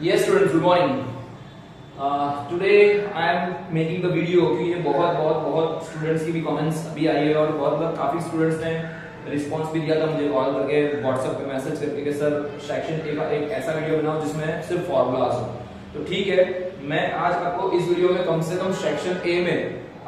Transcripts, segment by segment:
Yes students, good morning. Today I am making the video क्योंकि ये बहुत students की भी कमेंट्स अभी आई है और बहुत काफी स्टूडेंट्स ने रिस्पांस भी दिया था मुझे कॉल करके व्हाट्सएप पे मैसेज करके कि सर सेक्शन ए का एक ऐसा वीडियो बनाओ जिसमें सिर्फ फॉर्मूलाज हो। तो ठीक है, मैं आज आपको इस वीडियो में कम से कम सेक्शन ए में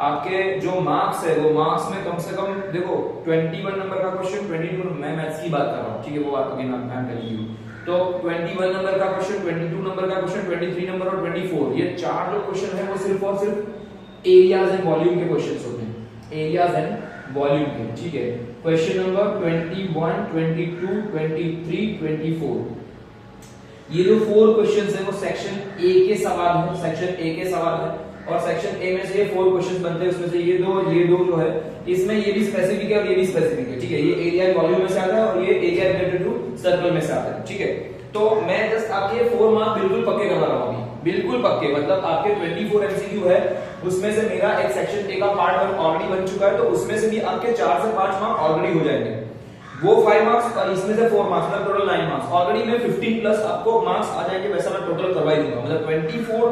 आपके जो मार्क्स है वो मार्क्स में कम से कम देखो 21 नंबर का क्वेश्चन, 22 मैं मैथ्स की बात कर रहा हूँ, ठीक है, वो बात अभी मैं टेलिंग यू। तो 21 नंबर का क्वेश्चन, 22 नंबर का क्वेश्चन, 23 नंबर और 24, ये चार जो क्वेश्चन है वो सिर्फ और सिर्फ एरियाज एंड वॉल्यूम के क्वेश्चंस होते हैं, एरियाज एंड वॉल्यूम के, ठीक है। क्वेश्चन नंबर 21, 22, 23, 24, ये जो 4 क्वेश्चंस है वो सेक्शन ए के सवाल है, सेक्शन ए के सवाल है और सेक्शन ए में से ये 4 क्वेश्चंस बनते हैं, उसमें से ये दो जो है इसमें ये भी स्पेसिफिक है और ये भी स्पेसिफिक है, ठीक है। ये एरिया वॉल्यूम में से आता है और ये एरिया रिलेटेड टू सर्कल में से आता है, ठीक है। तो मैं जस्ट आपके 4 मार्क बिल्कुल पक्के करवा रहा हूं अभी, बिल्कुल पक्के, मतलब आपके 24 एमसीक्यू है, उसमें से मेरा एक सेक्शन ए का पार्ट 1 ऑलरेडी बन चुका है, तो उसमें से भी आपके 4 से 5 मार्क ऑलरेडी हो जाएंगे, वो 5 मार्क्स और इसमें से 4 मार्क्स, मतलब टोटल 9 मार्क्स ऑलरेडी में 15 प्लस आपको मार्क्स आ जाएंगे, वैसा मैं टोटल करवा ही दूंगा। मतलब 24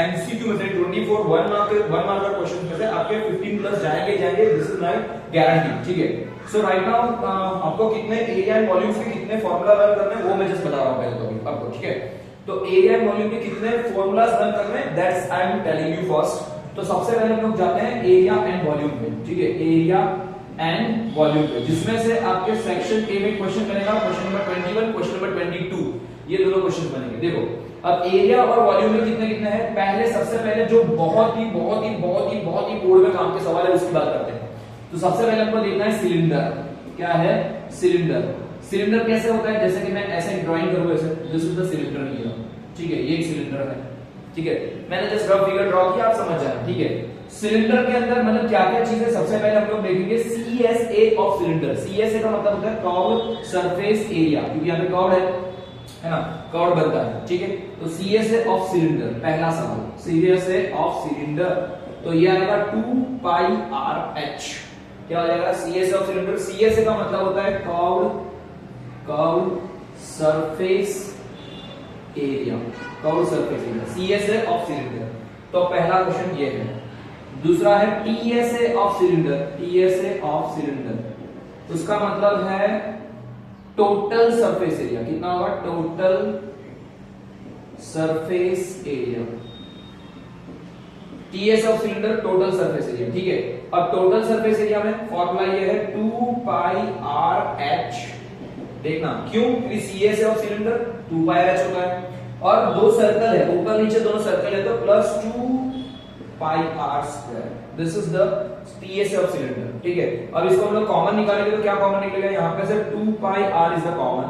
एमसीक्यू में से 24 1 मार्क का क्वेश्चन में से आपके 15 प्लस जाएंगे, दिस इज माय गारंटी, ठीक है। सो राइट नाउ आपको कितने एरिया एंड वॉल्यूम के कितने फार्मूला लर्न करने हैं वो मैं जस्ट बता रहा हूं पहले तो अभी आपको, ठीक है। तो एरिया एंड वॉल्यूम के कितने फार्मूलाज लर्न करने हैं that's I am telling you first. तो सबसे पहले हम लोग जाते हैं एरिया एंड वॉल्यूम पे, ठीक है, एरिया एंड वॉल्यूम पे, जिसमें से आपके सेक्शन ए में क्वेश्चन बनेगा क्वेश्चन नंबर 21, क्वेश्चन नंबर 22, ये दोनों क्वेश्चन बनेंगे। देखो अब एरिया और वॉल्यूम में कितने कितने हैं, पहले सबसे पहले जो बहुत ही बोर्ड में काम के सवाल है उसकी बात करते हैं। तो सबसे पहले हमको देखना है सिलेंडर, क्या है सिलेंडर। सिलेंडर कैसे होता है, जैसे कि मैं ऐसे ड्राइंग करूं, ऐसे दिस इज द सिलेंडर लिया, ठीक है, ये एक सिलेंडर है, ठीक है, मैंने जस्ट रफ फिगर ड्रॉ किया, आप समझ जाए, ठीक है। सिलेंडर के अंदर मतलब क्या क्या चीजें, सबसे पहले हम लोग देखेंगे सीएसए ऑफ सिलेंडर। सीएसए का मतलब होता है कर्व सरफेस एरिया, क्योंकि यहाँ पे कर्व है ना, कर्व बनता है, ठीक है। तो सीएसए ऑफ सिलेंडर, पहला सवाल सीएसए ऑफ सिलेंडर, तो ये आएगा 2 पाई आर एच, क्या हो जाएगा सीएसए ऑफ सिलेंडर। सीएसए का मतलब होता है curve surface area, curve surface area, CSA of cylinder. तो पहला क्वेश्चन ये है। दूसरा है TSA of cylinder, TSA of cylinder, उसका मतलब है टोटल सरफेस एरिया, कितना होगा total surface area, TS of cylinder total surface area, ठीक है। अब टोटल सरफेस एरिया में फॉर्मूला ये है 2 पाई आर एच, देखना क्यों, क्योंकि CS of cylinder 2 pi r h होता है और दो सर्कल है, ऊपर नीचे दोनों सर्कल है, तो plus 2 pi r square, this is the TS of cylinder, ठीक है। अब इसको हम लोग कॉमन निकालेंगे तो क्या कॉमन निकलेगा, यहाँ पे से 2 pi are is the common,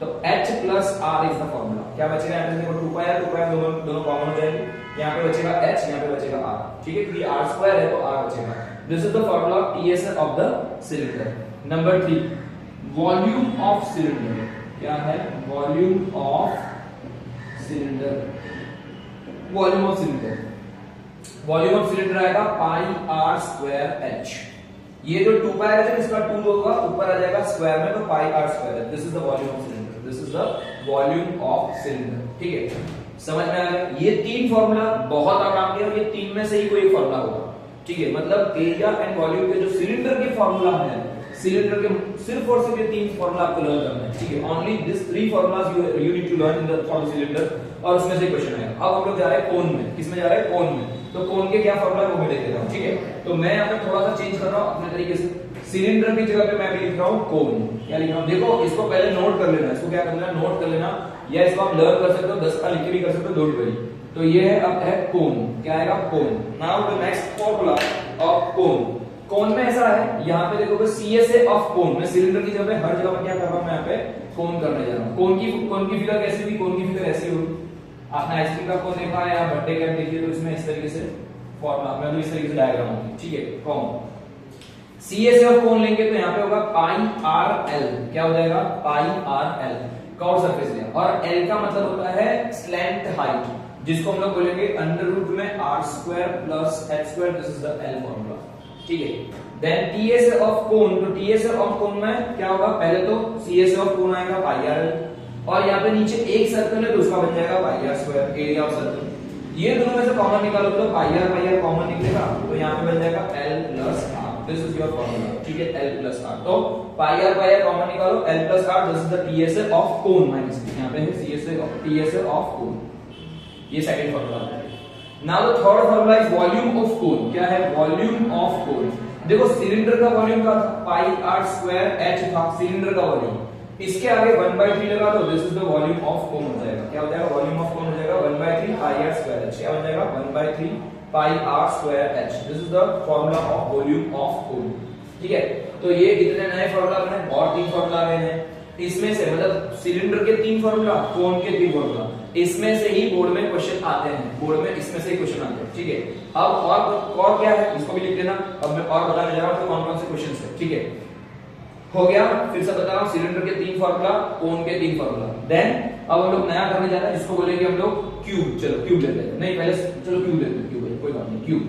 तो h plus r is the formula, क्या बचेगा, यहाँ पे देखो 2 पाई आर दोनों कॉमन हो जाएंगे, यहाँ पे बचेगा h, यहाँ पे बचेगा r, ठीक है, क्योंकि r स्क्वायर है तो r बचेगा। This is the formula of TS of the cylinder. Number 3 volume of cylinder, क्या है volume of cylinder, volume of cylinder, volume of cylinder आएगा पाई आर स्क्वायर एच, ये जो 2 पाई है इसका 2 होगा ऊपर आ जाएगा स्क्वायर में, तो पाई आर स्क्वायर है, this is the volume of cylinder, this is the volume of cylinder, ठीक है। समझ में आ गया, ये 3 फार्मूला बहुत आसान है और ये 3 में से ही कोई एक फार्मूला होगा, ठीक है। मतलब एरिया एंड वॉल्यूम के जो सिलेंडर के फार्मूला है, सिलेंडर के सिर्फ और सिर्फ ये 3 फार्मूला आपको लर्न करना है, ठीक है। Only this 3 formulas you need to learn in the for the cylinder, और उसमें से क्वेश्चन आएगा। अब हम लोग जा रहे हैं कोन में, किसमें जा रहे हैं कोन में, तो कोन के क्या फार्मूला वो मैं देख लेता हूं, ठीक है। तो मैं यहाँ पे थोड़ा सा चेंज कर रहा हूं अपने तरीके से, सिलेंडर की जगह पे मैं भी लिख रहा हूं कोन, क्या लिख रहा हूं, देखो इसको पहले नोट कर लेना, इसको क्या करना है नोट कर लेना, या इसको आप लर्न कर सकते हो, 10 का लिख के भी कर सकते हो, डोंट वरी। तो ये है अब है कोन, क्या आएगा cone. Now the next formula of cone, cone में ऐसा है, यहाँ पे देखोगे सीएसए ऑफ कोन, मैं सिलेंडर की जगह पे हर जगह पे क्या कर रहा हूं, मैं यहाँ पे कोन करने जा रहा हूं। कोन की फिगर कैसी होगी, कोन की फिगर ऐसी होगी, आपने आइसक्रीम का कोन देखा है या बर्थडे केक देखिए, तो इसमें इस तरीके से फॉर्मूला, मैं तो इस तरीके से डायग्राम होगी, ठीक है। कोन सीएसए ऑफ कोन लेंगे तो यहाँ पे होगा पाई आर एल, क्या हो जाएगा pi r l, curved surface area, और एल का मतलब होता है स्लैंट हाइट, जिसको हम लोग बोलेंगे अंडर रूट में r square plus h square, this is the l formula, ठीक है। देन टीएसए ऑफ कोन, तो टीएसए ऑफ कोन में क्या होगा, पहले तो सीएसए ऑफ कोन आएगा पाई आर एल, और यहाँ पे नीचे एक सर्कल है तो उसका बन जाएगा pi r square, area of circle. ये दोनों में से कॉमन निकालो तो पाई आर कॉमन निकलेगा, तो यहाँ पे बन जाएगा l plus r. This is your formula, ठीक है, एल प्लस आर। तो पाई आर कॉमन निकालो, l plus r, this is the TSA of cone minus b, यहाँ पे है टीएसए ऑफ कोन, ये second formula. Now the third formula is volume of cone. क्या है? Volume of cone. देखो cylinder का volume का था पाई आर स्क्वायर एच था सिलेंडर का वॉल्यूम, इसके आगे 1/3 लगा तो this is the volume of कोन हो जाएगा। क्या हो जाएगा? वॉल्यूम ऑफ कोन हो जाएगा 1/3 पाई आर स्क्वायर एच। क्या बन जाएगा? 1/3 pi r square h. This is the formula of volume of cone, ठीक है। तो ये इतने नए फॉर्मूला बने और 3 फॉर्मूला बने हैं। इसमें से मतलब सिलेंडर के 3 फॉर्मूला, कोन के 3 फॉर्मूला, इसमें से ही बोर्ड में क्वेश्चन आते हैं, बोर्ड में इसमें से ही क्वेश्चन आते हैं, ठीक है। अब और क्या है इसको भी लिख लेना। अब मैं और बताने जा रहा हूं कौन कौन से क्वेश्चन है, ठीक है। हो गया, फिर से बता रहा हूं, सिलेंडर के 3 फॉर्मूला, कोन के 3 फॉर्मूला। देन अब हम लोग नया करने जा रहे हैं जिसको बोलेंगे हम लोग क्यूब। चलो क्यूब लेते हैं, नहीं पहले चलो क्यूब लेते हैं, क्यूब है कोई बात नहीं, क्यूब।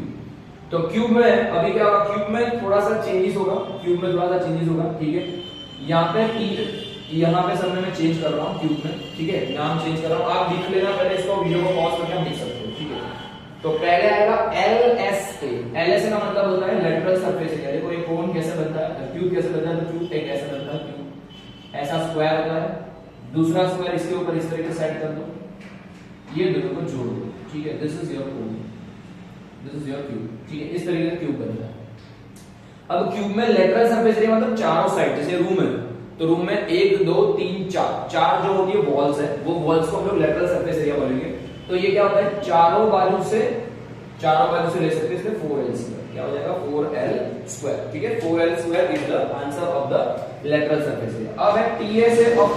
तो क्यूब में अभी क्या होगा, क्यूब में थोड़ा सा चेंजेस होगा, क्यूब में थोड़ा सा चेंजेस होगा, ठीक है। यहाँ पे यहाँ पे सब में चेंज कर रहा हूँ क्यूब में, ठीक है, नाम चेंज कर रहा हूँ, आप लिख लेना पहले इसको, वीडियो को पॉज करके हम लिख सकते हो, ठीक है। तो पहले आएगा LSA। LSA का मतलब होता है लेटरल सरफेस एरिया। देखो ये कोन कैसे बनता है, क्यूब कैसे बनता है, तो क्यूब एक ऐसे बनता है, क्यूब ऐसा स्क्वायर होता है, दूसरा स्क्वायर इसके ऊपर इस तरीके से सेट कर दो, ये दोनों को जोड़ दो, ठीक है। This is your cone, this is your cube, ठीक है, इस तरीके से क्यूब बनता है। अब क्यूब में लेटरल सरफेस एरिया मतलब चारों साइड, जैसे रूम है तो रूम में 1 2 3 4 जो होती है वॉल्स है, वो वॉल्स को हम लोग लेटरल सरफेस एरिया बोलेंगे। तो ये क्या होता है, चारों बाजू से ले सकते हैं, इसमें 4l स्क्वायर। क्या हो जाएगा? 4l स्क्वायर, ठीक है। 4l square is the answer of the lateral surface area. अब है टीएसए ऑफ,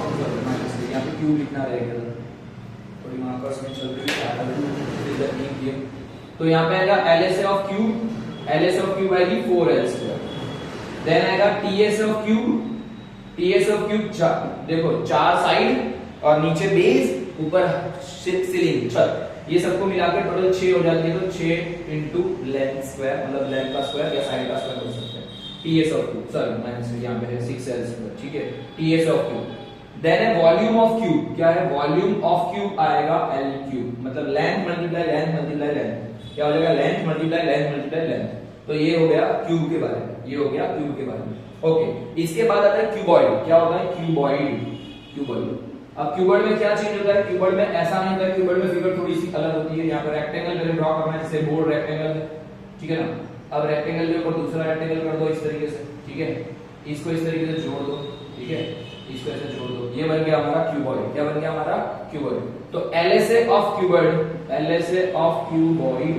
यहाँ पे क्यूब लिखना रहेगा, थोड़ी मार्कर्स में चल रही है, तो यहाँ पे आएगा LSA of cube, LSA of cube आएगी 4l स्क्वायर। देन आएगा TSA of cube, TSA of cube देखो 4 साइड और नीचे बेस, ऊपर सीलिंग छत, ये सबको मिलाकर टोटल 6 हो जाती है, तो 6 इनटू लेंथ स्क्वायर, मतलब लेंथ का स्क्वायर या साइड का स्क्वायर हो सकता है। TSA of cube, sorry minus यहाँ पे है 6l स्क्वायर, ठीक है, TSA ऑफ क्यूब। देन है वॉल्यूम ऑफ क्यूब। क्या है? वॉल्यूम ऑफ क्यूब आएगा L क्यूब, मतलब length multiply length multiply length. क्या हो जाएगा? Length multiply length multiply length. तो ये हो गया क्यूब के बारे में, ये हो गया क्यूब के बारे में, ओके। इसके बाद आता है क्यूबॉइड। क्या होता है? Cuboid, cuboid. अब क्यूबॉइड में क्या चेंज होता है? क्यूबॉइड में ऐसा नहीं होता है, क्यूबॉइड में फिगर थोड़ी सी अलग होती है। यहाँ पर रेक्टेंगल पहले ड्रॉ करना है, जैसे बोर्ड रेक्टेंगल है, ठीक है ना। अब रेक्टेंगल के ऊपर दूसरा रेक्टेंगल कर दो इस तरीके से, ठीक है, इसको इस तरीके से जोड़ दो, ठीक है, इसको ऐसे जोड़ दो, ये बन गया हमारा क्यूबॉइड। क्या बन गया हमारा? क्यूबॉइड। तो LSA of cuboid, LSA of cuboid,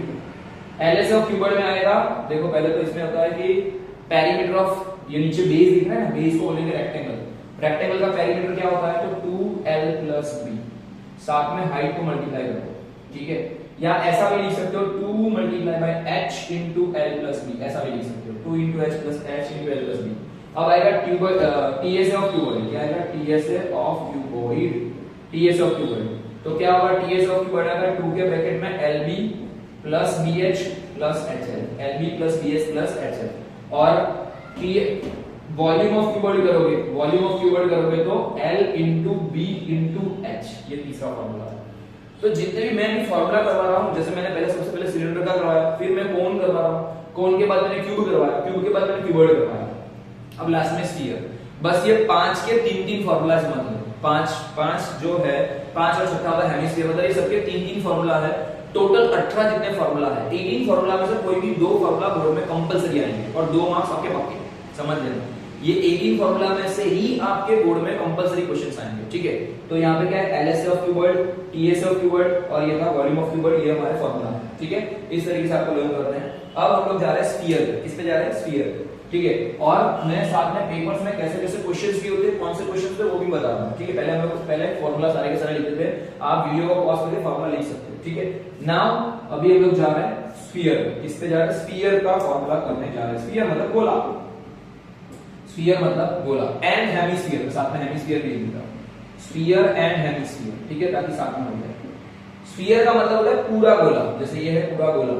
LSA of cuboid में आएगा, देखो पहले तो इसमें होता है कि पेरीमीटर ऑफ, ये नीचे बेस दिख रहा है ना, बेस को बोलेंगे रेक्टेंगल। रेक्टेंगल का पेरीमीटर क्या होता है? तो 2l प्लस b, साथ में हाइट को मल्टीप्लाई कर दो, ठीक है। या ऐसा भी लिख सकते हो 2 multiply by h into l plus b, ऐसा भी लिख सकते हो 2 into h plus h into l plus b। अब आएगा TSA ऑफ क्यूबॉइड। क्या आएगा? TSA of cuboid, TSA of cuboid. तो क्या होगा? TSA ऑफ क्यूबॉइड आएगा 2 के ब्रैकेट में LB plus BH plus HL, LB plus BH plus HL। और वॉल्यूम ऑफ क्यूबॉइड करोगे, वॉल्यूम ऑफ क्यूबॉइड करोगे तो L into B into H, ये तीसरा फॉर्मूला है। तो जितने भी मैं फॉर्मूला करवा रहा हूँ, जैसे मैंने पहले सबसे पहले सिलेंडर का करवाया, फिर मैं कोन करवा रहा हूँ, कोन के बाद मैंने क्यूब करवाया, क्यूब के बाद मैंने क्यूबॉइड करवाया, अब लास्ट में स्फीयर। बस ये 5 के 3-3 फॉर्मूलाज मत लो, 5 जो है 5 और छठा वाला हेमिस्फीयर, मतलब ये सबके 3-3 फॉर्मूला है। टोटल 18 जितने फॉर्मूला है, 18 फॉर्मूला में से कोई भी 2 फॉर्मूला बोर्ड में कंपलसरी आएंगे और 2 मार्क्स आपके पक्के, समझ लेना। ये 18 फॉर्मूला में से ही आपके बोर्ड में कंपलसरी क्वेश्चंस आएंगे, ठीक है। तो यहाँ पे क्या है? LSA of cuboid, TSA of cuboid और ये था वॉल्यूम ऑफ क्यूबॉइड, ये हमारे फॉर्मूला है, ठीक है। इस तरीके से आपको लर्न करते हैं। अब हम लोग जा रहे हैं स्फीयर पे। किस पे जा रहे हैं? स्फीयर, ठीक है। और मैं साथ में पेपर्स में कैसे कैसे क्वेश्चंस भी होते हैं, कौन से क्वेश्चंस थे वो भी बता रहा हूं, ठीक है। पहले हम लोग पहले फॉर्मूला सारे के सारे लिखते थे, आप वीडियो को पॉज करके फॉर्मूला लिख सकते हो, ठीक है। नाउ अभी हम लोग जा रहे हैं स्फीयर। किस पे जा रहे हैं? स्फीयर का फॉर्मूला करने जा रहे हैं। स्फीयर मतलब गोला, स्फीयर मतलब गोला, एंड हेमिस्फीयर, साथ में हेमिस्फीयर भी लिखता हूं, स्फीयर एंड हेमिस्फीयर, ठीक है, ताकि साथ में हो जाए। स्फीयर का मतलब होता है पूरा गोला, जैसे ये है पूरा गोला,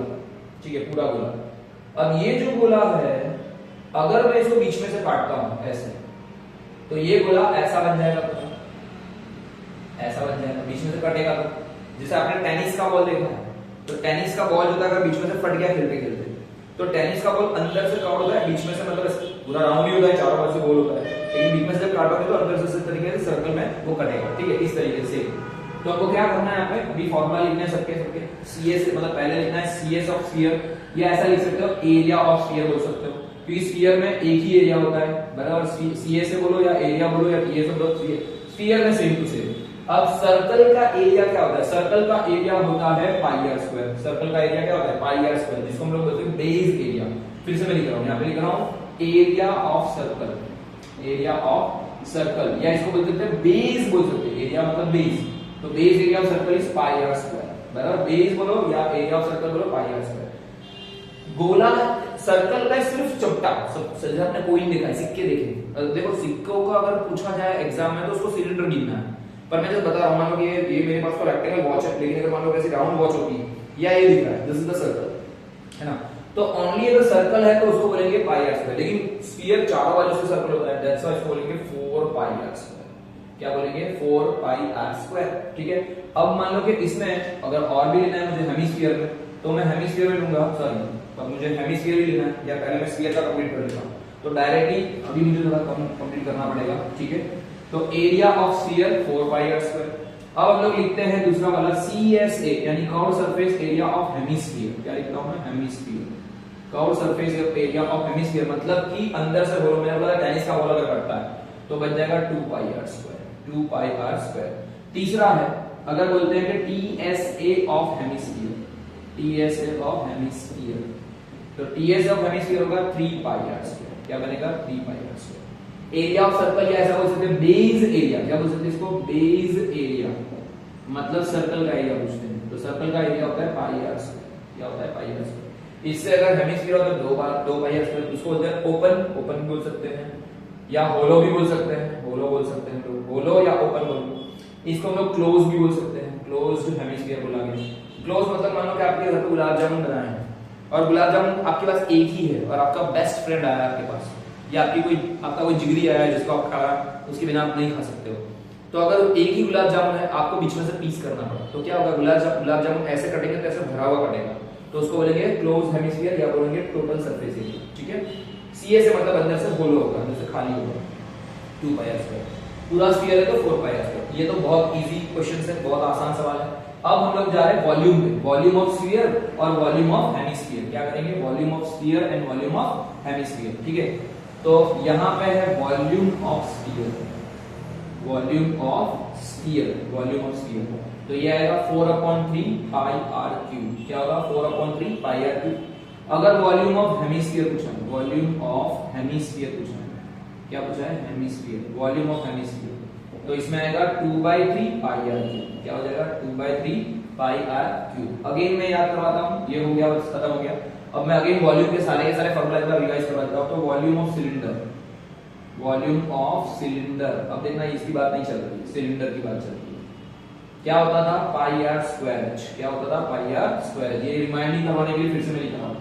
ठीक है, पूरा गोला। अब ये जो गोला है, अगर मैं इसको बीच में से काटता हूं ऐसे, तो ये गोला ऐसा बन जाएगा, ऐसा बन जाएगा, बीच में से कटेगा तो। जैसे आपने टेनिस का बॉल देखा है, तो टेनिस का बॉल जो होता है अगर बीच में से फट गया खेलते खेलते, तो टेनिस का बॉल अंदर से कवर होता है, बीच में से मतलब पूरा राउंड ही होता है, चारों तरफ से गोल होता है, लेकिन बीच में से जब काटोगे तो अंदर से इस तरीके से सर्कल में वो कटेगा, ठीक है, इस तरीके से। तो आपको क्या करना है, यहाँ पे अभी फॉर्मूला लिखना है सबके CS, मतलब पहले लिखना है CS ऑफ स्फीयर, या ऐसा लिख सकते हो एरिया ऑफ स्फीयर बोल सकते हो, क्योंकि स्फीयर में एक ही एरिया होता है, बराबर। CS से बोलो या एरिया बोलो या PS से बोलो, स्फीयर में सेम टू सेम। अब सर्कल का एरिया क्या होता है, सर्कल का एरिया होता है पाई आर स्क्वायर। सर्कल का एरिया क्या होता है, पाई आर स्क्वायर, जिसको हम लोग बोलते हैं बेस एरिया। फिर से मैं लिख रहा हूं, यहाँ पे लिख रहा हूं area of circle, area of circle, या इसको बोलते हैं बेस बोल सकते हैं, एरिया मतलब बेस, तो base area of circle is pi r square, बराबर। बेस बोलो या एरिया ऑफ सर्कल बोलो, पाई आर स्क्वायर। गोला सर्कल का सिर्फ चपटा, सब आपने कोई देखा है, सिक्के देखे, देखो सिक्कों का अगर पूछा जाए एग्जाम में तो उसको सिलेंडर गिनना है, पर मैं जब बता रहा हूं, मान लो कि ये मेरे पास तो रेक्टेंगल वॉच है, लेकिन अगर मान लो ऐसी राउंड वॉच होती है, या ये दिख रहा है, दिस इज द सर्कल, है ना, तो ओनली अगर सर्कल है तो उसको बोलेंगे पाई आर स्क्वायर, लेकिन स्फीयर चारों बाजू से सर्कल होता है, दैट्स व्हाई इसको बोलेंगे 4 पाई आर स्क्वायर। क्या बोलेंगे, 4 पाई आर स्क्वायर, ठीक है। अब मान लो कि इसमें अगर और भी लेना है मुझे हेमिस्फीयर में, तो मैं हेमिस्फीयर में लूंगा, सॉरी, अब मुझे हेमिस्फीयर ही लेना है, या पहले मैं स्फीयर का कंप्लीट कर लेता हूं, तो डायरेक्टली अभी मुझे थोड़ा कम कंप्लीट करना पड़ेगा, ठीक है। तो area of sphere 4 pi r square. अब हम लोग लिखते हैं दूसरा वाला CSA, यानी curve surface area of hemisphere. क्या लिखता हूं मैं, hemisphere, curve surface area of hemisphere, मतलब कि अंदर से बोलो, मैंने बोला टेनिस का बॉल अगर कटता है तो बच जाएगा 2 pi r square, 2 pi r square. तीसरा है, अगर बोलते हैं कि TSA of hemisphere, TSA of hemisphere, तो TSA ऑफ हेमिस्फीयर होगा 3 पाई आर स्क्वायर। क्या बनेगा, 3 pi r square. Area of circle, या ऐसा बोल सकते हैं बेस एरिया, क्या बोल सकते हैं इसको, बेस एरिया, मतलब सर्कल का एरिया पूछते हैं, तो सर्कल का एरिया होता है पाई आर स्क्वायर। क्या होता है, पाई आर स्क्वायर। इससे अगर हेमिस्फीयर होता है 2 पाई आर स्क्वायर, उसको बोलते हैं ओपन भी बोल सकते हैं, या होलो भी बोल सकते हैं, होलो बोल सकते हैं लोग, होलो या ओपन बोलो। इसको हम लोग क्लोज भी बोल सकते हैं, क्लोज्ड हेमिस्फीयर बोला गया। क्लोज मतलब मान लो कि आपके घर पे गुलाब जामुन बनाए हैं, और गुलाब जामुन आपके पास एक ही है, और आपका बेस्ट फ्रेंड आया आपके पास, या आपका कोई जिगरी आया है जिसको आप खा, उसके बिना आप नहीं खा सकते हो, तो अगर एक ही गुलाब जामुन है, आपको बीच में से पीस करना पड़ा, तो क्या होगा, गुलाब जामुन ऐसे कटेंगे तो ऐसे भरा हुआ कटेगा, तो उसको बोलेंगे क्लोज हेमिस्फीयर, या बोलेंगे टोटल सरफेस एरिया, ठीक है। CA से मतलब अंदर से होलो होगा, अंदर से खाली होगा, 2 पाई आर स्क्वायर। पूरा स्फीयर है तो 4 पाई आर स्क्वायर। ये तो बहुत इजी क्वेश्चन है, बहुत आसान सवाल है। अब हम लोग जा रहे हैं वॉल्यूम पे, वॉल्यूम ऑफ स्फीयर और वॉल्यूम ऑफ हेमिस्फीयर। क्या करेंगे, volume of sphere and volume of hemisphere, ठीक है। तो यहाँ पे है volume of sphere, volume of sphere, volume of sphere, तो ये आएगा 4/3 पाई आर क्यूब। क्या होगा, 4/3 पाई आर क्यूब। अगर वॉल्यूम ऑफ हेमिस्फीयर पूछा है, वॉल्यूम ऑफ हेमिस्फीयर पूछा है, क्या पूछा है, हेमिस्फीयर, वॉल्यूम ऑफ हेमिस्फीयर, तो इसमें आएगा 2/3 पाई आर क्यूब। क्या हो जाएगा, 2/3 पाई आर क्यूब। अगेन मैं याद करवाता हूं, ये हो गया, बस खत्म हो गया। अब मैं अगेन वॉल्यूम के सारे फॉर्मूला एक बार रिवाइज करवा देता हूं। तो volume of cylinder, volume of cylinder, अब देखना इसकी बात नहीं चल रही, सिलेंडर की बात चल रही है। क्या होता था, पाई आर स्क्वायर एच। क्या होता था, पाई आर स्क्वायर एच। ये रिमाइंडिंग करवाने के लिए फिर से मैं लिख रहा हूं।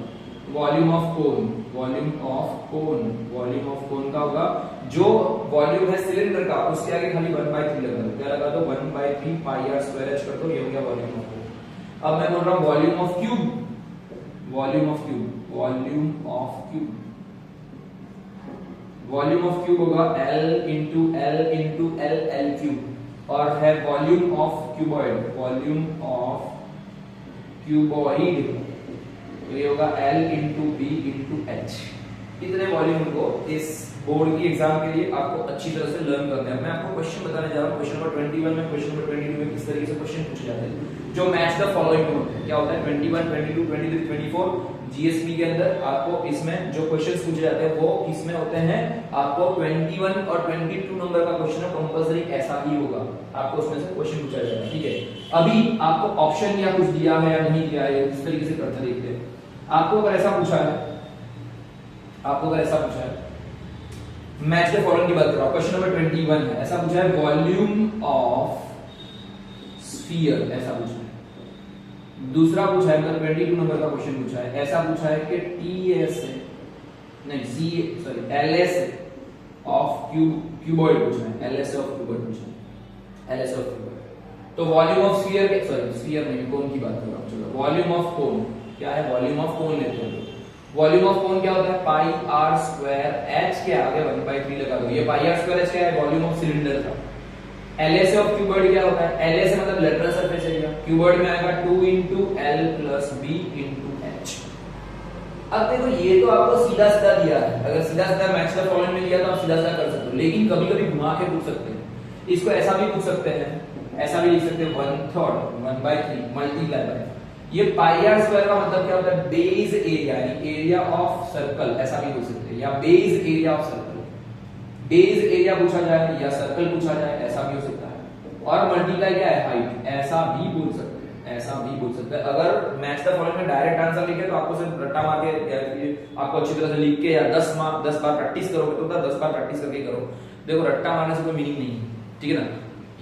Volume of cone, volume of cone, volume of कोन का होगा, जो वॉल्यूम है सिलेंडर का उसके आगे खाली 1/3 लगा दो। क्या लगा दो, 1/3 पाई आर स्क्वायर एच कर दो, ये हो गया वॉल्यूम ऑफ कोन। अब मैं बोल रहा हूं volume of cube, volume of cube, volume of cube, volume of cube होगा L into L L cube, और है volume of cuboid, volume of cuboid, तो ये होगा L into B into H। इतने वॉल्यूम को इस बोर्ड की एग्जाम के लिए आपको अच्छी तरह से लर्न करना है। मैं आपको क्वेश्चन बताने जा रहा हूँ। क्वेश्चन नंबर 21 में, क्वेश्चन नंबर 22 में किस तरीके से क्वेश्चन पूछे जाते हैं, जो मैच द फॉलोइंग में होते हैं। क्या होता है, 21, 22, 23, 24 जीएसपी के अंदर आपको इसमें जो क्वेश्चंस पूछे जाते हैं वो किसमें होते हैं, आपको 21 और 22 नंबर का क्वेश्चन कंपलसरी ऐसा ही होगा, आपको उसमें से क्वेश्चन पूछा जाएगा, ठीक है। अभी आपको ऑप्शन या कुछ दिया है या नहीं दिया है, इस तरीके से करते देखते हैं। आपको अगर ऐसा पूछा है, आपको अगर ऐसा पूछा है, मैच द फॉलोइंग की बात कर रहा हूं, क्वेश्चन नंबर 21 है, ऐसा पूछा है वॉल्यूम ऑफ स्फीयर, ऐसा पूछा है। दूसरा पूछा है, मतलब 22 नंबर का क्वेश्चन पूछा है, ऐसा पूछा है कि LS ऑफ क्यूबॉइड पूछा है, LS ऑफ क्यूबॉइड पूछा है, LS ऑफ क्यूबॉइड। तो वॉल्यूम ऑफ स्फीयर के, सॉरी स्फीयर नहीं, कोन की बात कर रहा हूं, चलो वॉल्यूम ऑफ कोन क्या है, वॉल्यूम ऑफ कोन लेते हैं। वॉल्यूम ऑफ कोन क्या होता है, पाई आर स्क्वायर एच के आगे 1/3 लगा दो, ये पाई आर स्क्वायर एच क्या है, वॉल्यूम ऑफ सिलेंडर का। LS ऑफ क्यूबॉइड क्या होता है, LS मतलब लेटरल सरफेस एरिया, क्यूबॉइड में आएगा 2 * L + B * H। अब देखो ये तो आपको सीधा सीधा दिया है, अगर सीधा सीधा मैच का फॉर्मूला में दिया तो आप सीधा सीधा कर सकते हो, लेकिन कभी कभी घुमा के पूछ सकते हैं। इसको ऐसा भी पूछ सकते हैं, ऐसा भी लिख सकते हैं 1/3 1/3 मल्टीप्लाई बाय, ये पाई आर स्क्वायर का मतलब क्या होता है, बेस एरिया यानी एरिया ऑफ सर्कल, ऐसा भी बोल सकते हैं, या base area of circle. Base area पूछा जाए या सर्कल पूछा जाए, ऐसा भी हो सकता है। और मल्टीप्लाई क्या है, हाइट, ऐसा भी बोल सकते हैं, ऐसा भी बोल सकते हैं। अगर मैच द फॉलोइंग में डायरेक्ट आंसर लिखे तो आपको सिर्फ रट्टा मार के, आपको अच्छी तरह से लिख के या 10 बार प्रैक्टिस करोगे तो 10 बार प्रैक्टिस करके करो। देखो रट्टा मारने से कोई मीनिंग नहीं है, ठीक है ना,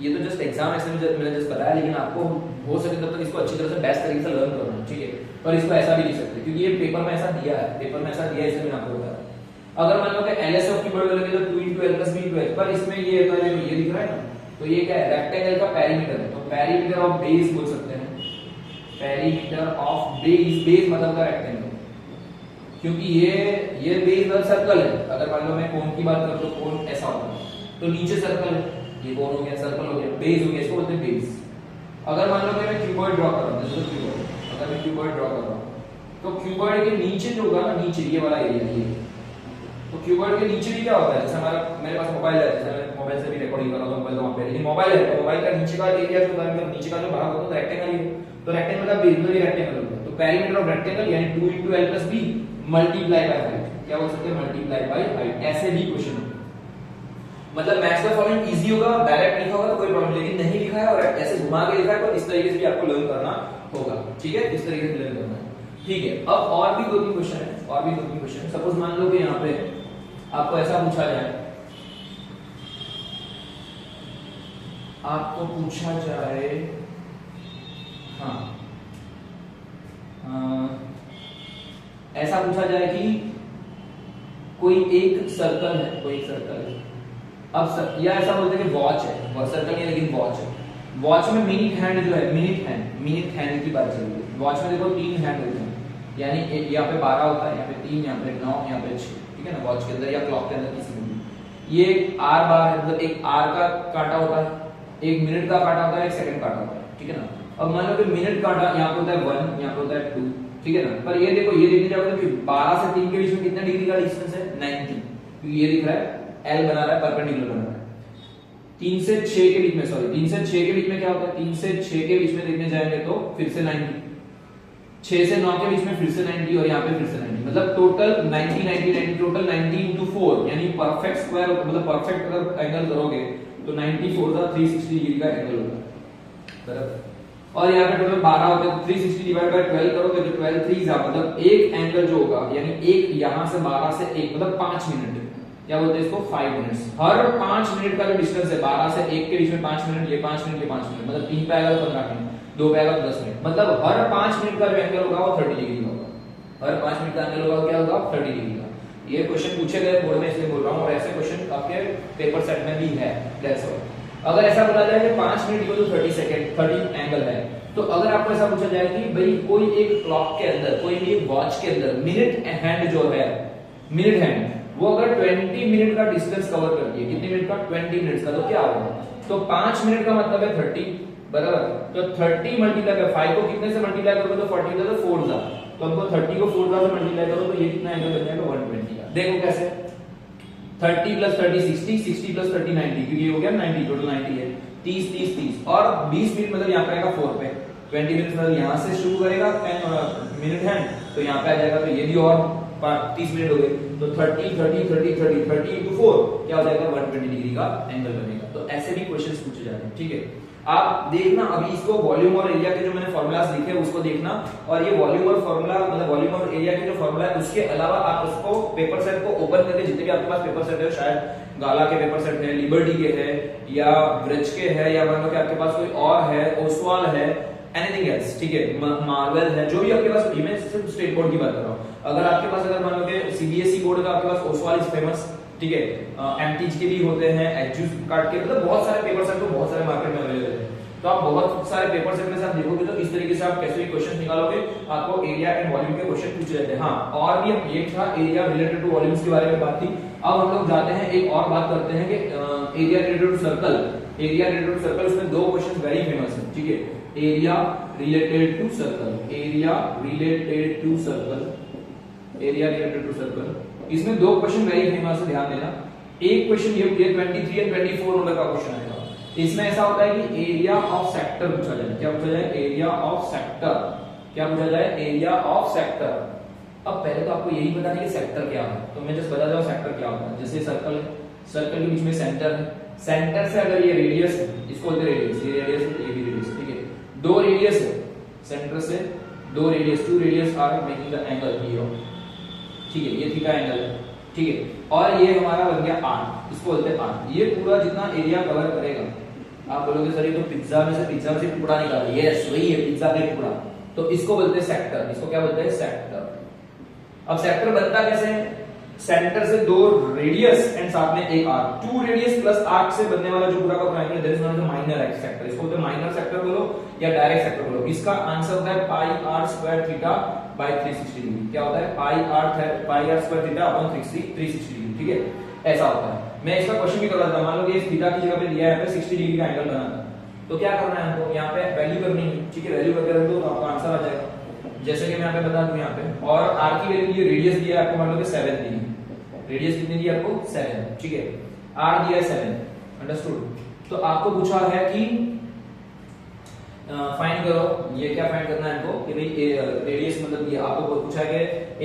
ये तो जस्ट एग्जाम ऐसे मैंने जस्ट बताया, लेकिन आपको हो सके तब तक इसको अच्छी तरह से बेस्ट तरीके से लर्न करना है, ठीक है। और इसको ऐसा भी लिख सकते हैं, क्योंकि ये पेपर में ऐसा दिया है, पेपर में ऐसा दिया है, इसलिए मैंने आपको बताया। अगर मान लो कि LS ऑफ कीबोर्ड लगे तो 2 * L + B * H, पर इसमें ये तो ये दिख रहा है ना, तो ये क्या है, रेक्टेंगल का पेरीमीटर है, तो पेरीमीटर ऑफ बेस बोल सकते हैं, पेरीमीटर ऑफ बेस, बेस मतलब का रेक्टेंगल, क्योंकि ये बेस मतलब सर्कल है। अगर मान लो मैं कोन की बात करूं तो कोन ऐसा होता है, तो नीचे सर्कल है, ये कोन हो गया, सर्कल हो गया, बेस हो गया, इसको बोलते हैं बेस। अगर मान लो कि मैं क्यूबॉइड ड्रॉ कर रहा हूं, जैसे क्यूबॉइड, अगर मैं क्यूबॉइड ड्रॉ कर रहा हूं तो क्यूबॉइड के नीचे जो होगा ना, नीचे ये वाला एरिया, ये तो क्यूबॉइड के नीचे भी क्या होता है, जैसे हमारा मेरे पास मोबाइल है, जैसे मैं मोबाइल से भी रिकॉर्डिंग कर रहा हूं, मोबाइल वहां पे, लेकिन मोबाइल है तो मोबाइल का नीचे का एरिया जो होता है, नीचे का जो भाग होता है रेक्टेंगल ही है, तो रेक्टेंगल का बेस में रेक्टेंगल होता है, तो पेरीमीटर ऑफ रेक्टेंगल यानी 2 * L + B multiply by height, क्या बोल सकते हैं, मल्टीप्लाई बाय हाइट। ऐसे भी क्वेश्चन होता है, मतलब मैथ्स का फॉर्मूला इजी होगा, डायरेक्ट लिखा होगा तो कोई प्रॉब्लम, लेकिन नहीं लिखा है और ऐसे घुमा के लिखा है तो इस तरीके से भी आपको लर्न करना होगा, ठीक है, इस तरीके से लर्न करना है, ठीक है। अब और भी 2-3 क्वेश्चन है, और भी 2-3 क्वेश्चन। सपोज मान लो कि यहाँ पे आपको ऐसा पूछा जाए, आपको पूछा जाए, हाँ ऐसा पूछा जाए कि कोई एक सर्कल है, कोई एक सर्कल है, अब या ऐसा बोलते हैं कि वॉच है, वो सर्कल नहीं लेकिन वॉच है, वॉच में मिनट हैंड जो है, मिनट हैंड की बात चल रही है। वॉच में देखो 3 हैंड होते हैं, यानी यहाँ पे 12 होता है, यहाँ पे 3, यहाँ पे 9, यहाँ पे 6, ठीक है ना, वॉच के अंदर या क्लॉक के अंदर किसी में भी। ये R बार है, मतलब एक R का कांटा होता है, एक मिनट का कांटा होता है, एक सेकंड कांटा होता है, ठीक है ना। अब मान लो कि मिनट कांटा यहाँ पे होता है 1, यहाँ पे होता है 2, ठीक है ना, पर ये देखो, ये देखने जाओगे कि 12 से 3 के बीच में कितना डिग्री का डिस्टेंस है, 90, क्योंकि ये दिख रहा है L बना रहा है, परपेंडिकुलर बना रहा है। 3 से 6 के बीच में, सॉरी 3 से 6 के बीच में क्या होता है, 3 से 6 के बीच में देखने जाएंगे तो फिर से 90, 6 से 9 के बीच में फिर से 90, और यहाँ पे फिर से 90, मतलब टोटल 90 90 90, टोटल 90 × 4 यानी परफेक्ट स्क्वायर, मतलब परफेक्ट अगर एंगल करोगे तो 94 का 360 डिग्री का एंगल होगा, बराबर। और यहाँ पे टोटल 12 होते हैं, 360 डिवाइड बाय 12 करोगे तो 12 3 मतलब एक एंगल जो होगा, यानी एक यहाँ से 12 से 1 मतलब 5 मिनट, क्या बोलते हैं इसको, 5 मिनट्स। हर 5 मिनट का जो डिस्टेंस है 12 से 1 के बीच में 5 मिनट, ये 5 मिनट, ये 5 मिनट, मतलब 3 पे आएगा तो 15 मिनट, 2 पे आएगा तो 10 मिनट, मतलब हर 5 मिनट का जो एंगल होगा वो 30 डिग्री होगा, हर 5 मिनट का एंगल होगा क्या होगा, 30 डिग्री का। ये क्वेश्चन पूछे गए बोर्ड में, इसलिए बोल रहा हूँ, और ऐसे क्वेश्चन आपके पेपर सेट में भी है, दैट्स ऑल। अगर ऐसा बोला जाए कि 5 minute equal to 30 second, 30 angle है, तो अगर आपको ऐसा पूछा जाए कि भाई कोई एक क्लॉक के अंदर, कोई भी वॉच के अंदर मिनट हैंड जो है, मिनट हैंड वो अगर 20 मिनट का डिस्टेंस कवर करती है, कितने मिनट का, 20 मिनट्स का, तो क्या होगा, तो 5 मिनट का मतलब है 30, बराबर। तो 30 मल्टीप्लाई कर 5 को कितने से मल्टीप्लाई करोगे तो 40 होता है, तो 4 जा, तो हमको 30 को 4 से मल्टीप्लाई करो तो ये कितना एंगल बन जाएगा, 120 का। देखो कैसे, 30 + 30 60, 60 + 30 90, क्योंकि ये हो गया 90, टोटल 90 है, 30 30 30, और 20 मिनट मतलब यहाँ पे आएगा 4 पे, 20 मिनट मतलब यहाँ से शुरू करेगा मिनट हैंड, तो यहाँ पे आ जाएगा, तो ये भी और 30 मिनट हो गए, तो 30 30 30 30 30 × 4 क्या हो जाएगा, 120 डिग्री का एंगल बनेगा। तो ऐसे भी क्वेश्चंस पूछे जाते हैं, ठीक है। आप देखना अभी इसको, वॉल्यूम और एरिया के जो मैंने फॉर्मूलाज लिखे उसको देखना, और ये वॉल्यूम और फॉर्मूला, मतलब वॉल्यूम और एरिया के जो फॉर्मूला है उसके अलावा आप उसको पेपर सेट को ओपन करके, जितने भी आपके पास पेपर सेट है, शायद गाला के पेपर सेट है, लिबर्टी के है, या ब्रिज के है, या मान लो कि आपके पास कोई और है, ओसवाल है, एनीथिंग एल्स, ठीक है, मार्वल है, जो भी आपके पास, मैं सिर्फ स्टेट बोर्ड की बात कर रहा हूँ। अगर आपके पास, अगर मान लो कि CBSE बोर्ड का आपके पास ओसवाल इज फेमस, ठीक है, एमटीज के भी होते हैं, एचयूज कार्ड के, मतलब बहुत सारे पेपर सेट तो बहुत सारे मार्केट में अवेलेबल है। तो आप बहुत सारे पेपर से अपने साथ देखोगे तो इस तरीके से आप कैसे क्वेश्चन निकालोगे, आपको एरिया एंड वॉल्यूम के क्वेश्चन पूछे जाते हैं। हाँ, और भी ये था एरिया रिलेटेड टू वॉल्यूम्स के बारे में बात थी। अब हम लोग जाते हैं एक और बात करते हैं कि area related to circle. Area related to circle, उसमें दो क्वेश्चन वेरी फेमस है, ठीक है। Area related to circle, area related to circle, area related to circle, इसमें दो क्वेश्चन वेरी फेमस है, ध्यान देना। एक क्वेश्चन ये 23 एंड 24 नंबर का क्वेश्चन आएगा। इसमें ऐसा होता है कि एरिया ऑफ सेक्टर पूछा जाए। क्या पूछा जाए? Area of sector. क्या पूछा जाए? Area of sector. अब पहले तो आपको यही बताना है कि सेक्टर क्या है, तो मैं जस्ट बता दूं सेक्टर क्या होता है। जैसे सर्कल है, सर्कल के बीच में सेंटर है, सेंटर से अगर ये रेडियस है, इसको बोलते हैं रेडियस, ये रेडियस है, ये भी रेडियस, ठीक है। दो रेडियस है, सेंटर से दो radius, two radius are making the angle here, ठीक है, ये थीटा एंगल है, ठीक है। और ये हमारा बन गया आर, इसको बोलते हैं आर। ये पूरा जितना एरिया कवर करेगा, आप बोलोगे सर ये तो पिज्जा से टुकड़ा निकाला, यस वही है, पिज्जा का टुकड़ा, तो इसको बोलते हैं सेक्टर। इसको क्या बोलते हैं? सेक्टर। अब सेक्टर बनता कैसे है? सेंटर से दो रेडियस एंड साथ में एक arc, two radius plus arc से बनने वाला जो पूरा का पूरा angle, that is known as minor sector. इसको बोलते हैं माइनर सेक्टर बोलो या डायरेक्ट सेक्टर बोलो। इसका आंसर होता है pi r square theta by 360 degree. क्या होता है? Pi r square theta upon 360 degree, ठीक है, ऐसा होता है। मैं इसका क्वेश्चन भी करवा देता हूं। मान लो कि इस थीटा की जगह पे दिया है यहाँ पे 60 डिग्री का एंगल बनाना, तो क्या करना है हमको? यहाँ पे वैल्यू करनी है, ठीक है, वैल्यू करके रख दो तो आपका आंसर आ जाएगा। जैसे कि मैं यहाँ पे बता दूं, यहाँ पे और आर की वैल्यू ये रेडियस दिया है आपको, मान लो कि 7 दी है, रेडियस कितनी दी है आपको? 7, ठीक है, आर दिया है 7, अंडरस्टूड। तो आपको पूछा है कि फाइंड करो, ये क्या फाइंड करना है हमको कि भाई रेडियस मतलब ये आपको पूछा है कि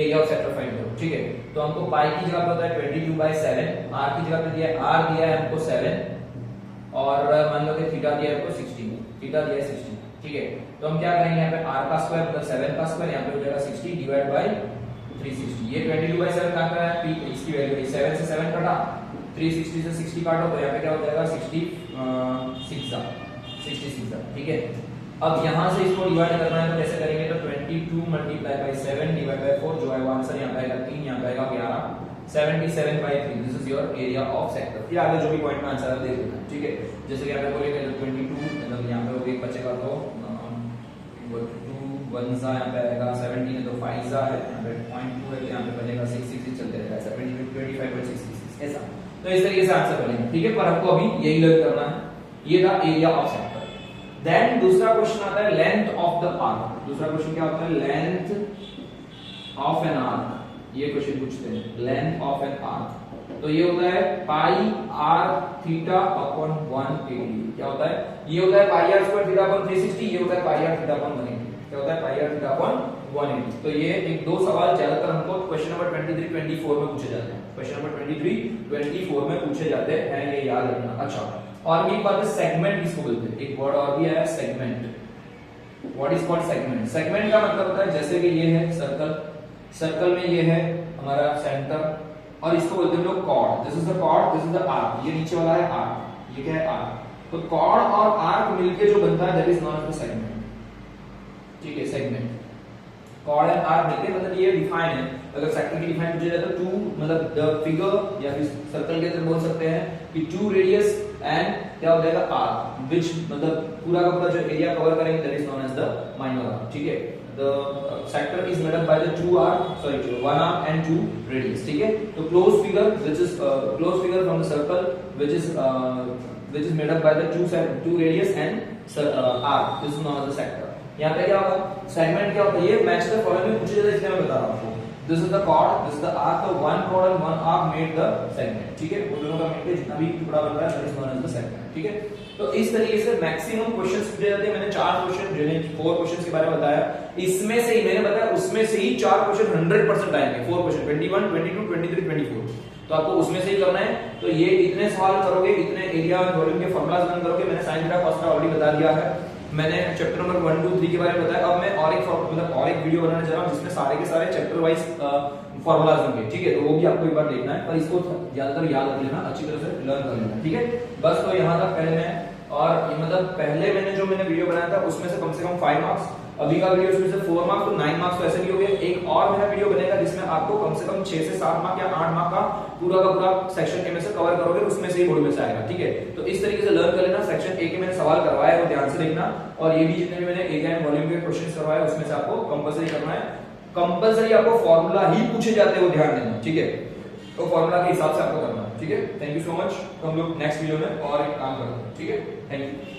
एरिया ऑफ सेक्टर फाइंड करो, ठीक है। तो हमको पाई की जगह पे होता है 22/7, आर की जगह पे दिया है, आर दिया है हमको 7 और मान लो कि थीटा दिया है हमको 60, थीटा दिया है 60, ठीक है। तो हम क्या करेंगे यहाँ पे आर का स्क्वायर प्लस 7 का स्क्वायर, यहाँ पे हो जाएगा 60 डिवाइड बाय 360। ये 22/7 कहां का है? पी, इसकी वैल्यू 7 से 7 कटा, 360 से 60 काटो तो यहाँ पे क्या हो जाएगा? 66, ठीक है। अब यहां से इसको डिवाइड करना है तो कैसे करेंगे? तो 22 मल्टीप्लाई बाय 7 डिवाइड बाय 4, जो है वो आंसर यहां पे आएगा 3, यहां पे आएगा 11, 77/3। This is your area of sector. फिर आगे जो भी पॉइंट में आंसर दे देना, ठीक है। जैसे कि यहां पे बोलेंगे तो 22 मतलब यहां पे हो गया बचेगा तो 2 1 सा यहां पे आएगा, 17 है तो 5 सा है, यहां पे 0.2 है तो यहां पे बनेगा 6 चलते रहेगा, ऐसा 25/66 ऐसा। तो इस तरीके से आंसर बनेगा, ठीक है। पर हमको अभी यही लर्न करना है। ये था एरिया ऑफ सेक्टर। देन दूसरा क्वेश्चन आता है लेंथ ऑफ द आर्क। दूसरा क्वेश्चन क्या होता है? Length of an arc. ये क्वेश्चन पूछते हैं लेंथ ऑफ एन आर्क। तो ये होता है पाई आर थीटा अपॉन 180। क्या होता है? ये होता है pi r square theta upon 360, ये होता है पाई आर थीटा अपॉन 180। क्या होता है? Pi are theta upon 180। तो ये एक दो सवाल ज्यादातर हमको क्वेश्चन नंबर 23 24 में पूछे जाते हैं। क्वेश्चन नंबर 23 24 में पूछे जाते हैं, ये याद रखना। अच्छा, और भी एक बात है, सेगमेंट किसको बोलते हैं? एक वर्ड और भी आया, segment. What is called segment? Segment का मतलब होता है जैसे कि ये है सर्कल, सर्कल में ये है हमारा सेंटर और इसको बोलते हैं लोग chord. This is the chord, this is the arc. ये नीचे वाला है आर्क, ये क्या है? आर्क। तो कॉर्ड और आर्क मिलके जो बनता है that is known as the segment, ठीक है। सेगमेंट कॉर्ड एंड आर्क मिलके, मतलब ये डिफाइन है। अगर सेक्टर की डिफाइन पूछा जाए तो टू मतलब द फिगर या फिर सर्कल के अंदर बोल सकते हैं कि टू रेडियस एंड क्या हो जाएगा? आर्क, व्हिच मतलब पूरा का पूरा जो एरिया कवर करेंगे that is known as the minor arc, ठीक है। The sector is made up by the two arc, sorry one arc and two radius, ठीक है। तो close figure which is close figure from the circle which is made up by the two radius and arc, this is known as the sector. यहाँ पे क्या होगा? Segment क्या होता है? ये मैच द फॉलोइंग में पूछे जाते हैं, इसलिए मैं बता रहा हूं आपको। This is the chord, this is the arc, the one chord and one arc made the segment, ठीक है। वो दोनों का मिलकर जितना भी टुकड़ा बन रहा है that is known as the segment, ठीक है। तो इस तरीके से मैक्सिमम क्वेश्चंस पूछे जाते हैं। मैंने 4 क्वेश्चन जिन्हें 4 क्वेश्चंस के बारे में बताया, इसमें से ही मैंने बताया उसमें से ही 4 क्वेश्चन 100% आएंगे। 4 क्वेश्चन 21 22 23 24, तो आपको उसमें से ही करना है। तो ये इतने सवाल करोगे, इतने एरिया और वॉल्यूम के फॉर्मूलाज लर्न करोगे। मैंने sine theta cos theta already बता दिया है, मैंने चैप्टर नंबर 1 2 3 के बारे में बताया। अब मैं और एक वीडियो बनाने जा रहा हूं जिसमें सारे के सारे चैप्टर वाइज फॉर्मूलाज होंगे, ठीक है। तो वो भी आपको एक बार देखना है, पर इसको ज्यादातर याद रख लेना, अच्छी तरह से लर्न कर लेना, ठीक है। बस तो यहां तक पहले मैं और मतलब पहले मैंने जो वीडियो बनाया था उसमें से कम 5 मार्क्स अभी का वीडियो उसमें से 4 मार्क्स तो 9 मार्क्स तो ऐसे भी हो गए। एक और मेरा वीडियो बनेगा जिसमें आपको कम से कम 6 से 7 मार्क या 8 मार्क का पूरा सेक्शन ए में से कवर करोगे, उसमें से ही बोर्ड में से आएगा, ठीक है। तो इस तरीके से लर्न कर लेना। सेक्शन ए के मैंने सवाल करवाया है वो ध्यान से देखना, और ये भी जितने भी मैंने एरिया एंड वॉल्यूम के क्वेश्चंस करवाए उसमें से आपको कंपलसरी करना है। कंपलसरी आपको फॉर्मूला ही पूछे जाते हैं, वो ध्यान देना, ठीक है। तो फॉर्मूला के हिसाब से आपको करना है, ठीक है। Thank you so much. हम लोग नेक्स्ट वीडियो में और एक काम करते हैं, ठीक है। Thank you.